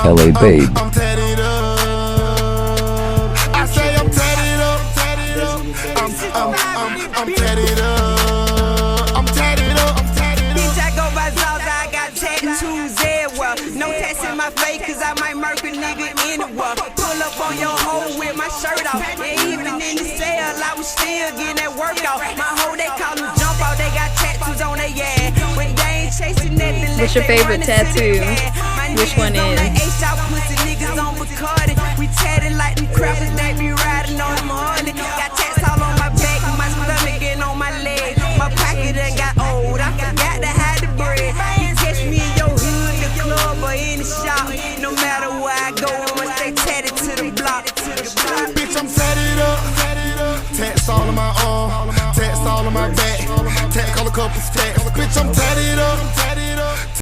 LA Babe. I'm tatted up. I say I'm tatted up. I'm tatted up. I'm tatted up. Bitch, I go by Zaza, I got tattoos everywhere. No tats in my face, cause I might murk a nigga anywhere. Pull up on your hoe with my shirt off. And even in the cell, I was still getting that workout. My hoe, they call them jump out, they got tattoos on their ass. When they ain't chasing nothing, What's your favorite tattoo? Which one is? We tatted like them crappers, they be riding on them Harley. Got tats all on my back, my stomach and on my leg. My pocket done got old, I forgot to hide the bread. You catch me in your hood, the club, or in the shop. No matter where I go, I'ma stay tatted to the block. Bitch, I'm tatted up. Tats all on my arm, tats all on my back. Tat, call a couple stacks. Bitch, I'm tatted up.